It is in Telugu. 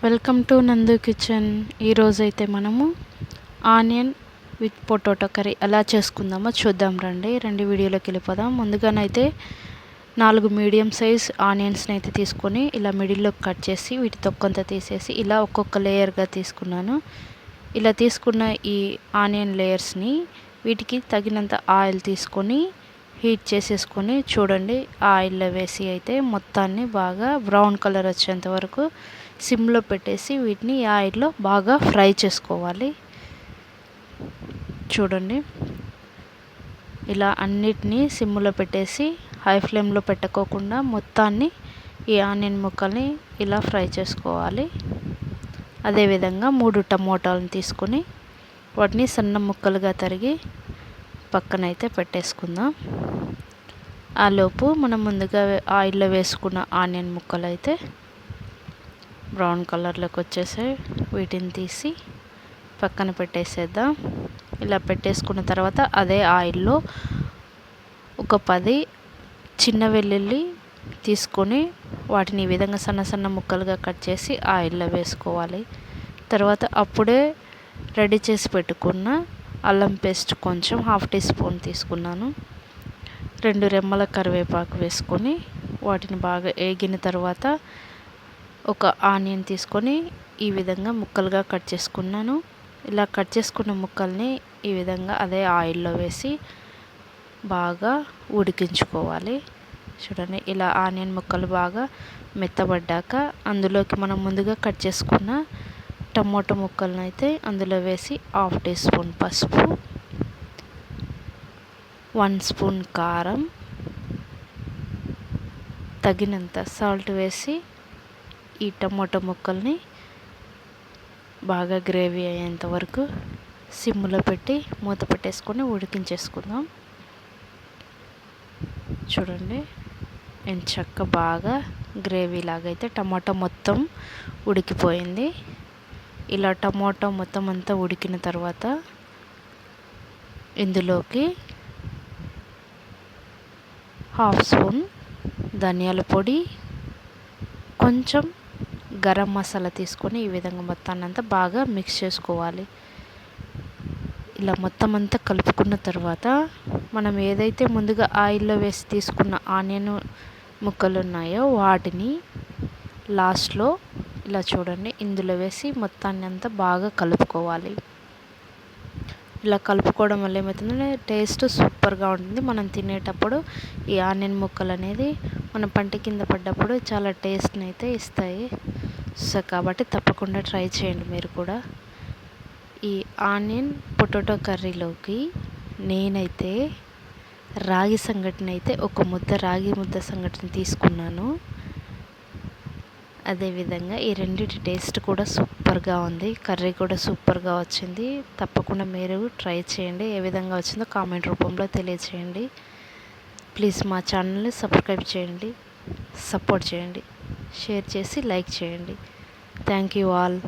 వెల్కమ్ టు నందు కిచెన్. ఈరోజైతే మనము ఆనియన్ విత్ పొటాటో కర్రీ ఎలా చేసుకుందామో చూద్దాం రండి. వీడియోలోకి వెళ్ళిపోదాం. ముందుగానైతే 4 మీడియం సైజ్ ఆనియన్స్ని అయితే తీసుకొని ఇలా మిడిల్లో కట్ చేసి వీటి తొక్కంతా తీసేసి ఇలా ఒక్కొక్క లేయర్గా తీసుకున్నాను. ఇలా తీసుకున్న ఈ ఆనియన్ లేయర్స్ని వీటికి తగినంత ఆయిల్ తీసుకొని హీట్ చేసేసుకొని చూడండి, ఆయిల్లో వేసి అయితే మొత్తాన్ని బాగా బ్రౌన్ కలర్ వచ్చేంత వరకు సిమ్లో పెట్టేసి వీటిని ఆయిల్లో బాగా ఫ్రై చేసుకోవాలి. చూడండి, ఇలా అన్నిటినీ సిమ్లో పెట్టేసి హై ఫ్లేమ్లో పెట్టుకోకుండా మొత్తాన్ని ఈ ఆనియన్ ముక్కల్ని ఇలా ఫ్రై చేసుకోవాలి. అదేవిధంగా 3 టమోటాలను తీసుకొని వాటిని సన్న ముక్కలుగా తరిగి పక్కనైతే పెట్టేసుకుందాం. ఆలోపు మనం ముందుగా ఆయిల్లో వేసుకున్న ఆనియన్ ముక్కలు అయితే బ్రౌన్ కలర్లోకి వచ్చేసాయి. వీటిని తీసి పక్కన పెట్టేసేద్దాం. ఇలా పెట్టేసుకున్న తర్వాత అదే ఆయిల్లో ఒక 10 చిన్న వెల్లుల్లి తీసుకొని వాటిని ఈ విధంగా సన్న సన్న ముక్కలుగా కట్ చేసి ఆయిల్లో వేసుకోవాలి. తర్వాత అప్పుడే రెడీ చేసి పెట్టుకున్న అల్లం పేస్ట్ కొంచెం 1/2 టీ స్పూన్ తీసుకున్నాను. 2 రెమ్మల కరివేపాకు వేసుకొని వాటిని బాగా వేగిన తర్వాత ఒక ఆనియన్ తీసుకొని ఈ విధంగా ముక్కలుగా కట్ చేసుకున్నాను. ఇలా కట్ చేసుకున్న ముక్కల్ని ఈ విధంగా అదే ఆయిల్లో వేసి బాగా ఉడికించుకోవాలి. చూడండి, ఇలా ఆనియన్ ముక్కలు బాగా మెత్తబడ్డాక అందులోకి మనం ముందుగా కట్ చేసుకున్న టమోటా ముక్కలను అయితే అందులో వేసి 1/2 టీ స్పూన్ పసుపు, 1 స్పూన్ కారం, తగినంత సాల్ట్ వేసి ఈ టమోటా ముక్కల్ని బాగా గ్రేవీ అయ్యేంత వరకు సిమ్లో పెట్టి మూత పెట్టేసుకొని ఉడికించేసుకుందాం. చూడండి, ఎంచక్క బాగా గ్రేవీ లాగైతే టమాటా మొత్తం ఉడికిపోయింది. ఇలా టమాటా మొత్తం అంతా ఉడికిన తర్వాత ఇందులోకి 1/2 స్పూన్ ధనియాల పొడి, కొంచెం గరం మసాలా తీసుకొని ఈ విధంగా మొత్తాన్ని అంతా బాగా మిక్స్ చేసుకోవాలి. ఇలా మొత్తం అంతా కలుపుకున్న తర్వాత మనం ఏదైతే ముందుగా ఆయిల్లో వేసి తీసుకున్న ఆనియన్ ముక్కలు ఉన్నాయో వాటిని లాస్ట్లో ఇలా చూడండి ఇందులో వేసి మొత్తాన్ని అంతా బాగా కలుపుకోవాలి. ఇలా కలుపుకోవడం వల్ల ఏమవుతుందంటే టేస్ట్ సూపర్గా ఉంటుంది. మనం తినేటప్పుడు ఈ ఆనియన్ ముక్కలు అనేది మన పంట కింద పడ్డప్పుడు చాలా టేస్ట్ని అయితే ఇస్తాయి. సో కాబట్టి తప్పకుండా ట్రై చేయండి మీరు కూడా. ఈ ఆనియన్ పొటాటో కర్రీలోకి నేనైతే రాగి సంగటిని అయితే ఒక రాగి ముద్ద సంగటిని తీసుకున్నాను. అదేవిధంగా ఈ రెండిటి టేస్ట్ కూడా సూపర్గా ఉంది. కర్రీ కూడా సూపర్గా వచ్చింది. తప్పకుండా మీరు ట్రై చేయండి. ఏ విధంగా వచ్చిందో కామెంట్ రూపంలో తెలియచేయండి. ప్లీజ్ మా ఛానల్ని సబ్స్క్రైబ్ చేయండి, సపోర్ట్ చేయండి, షేర్ చేసి లైక్ చేయండి. Thank you all.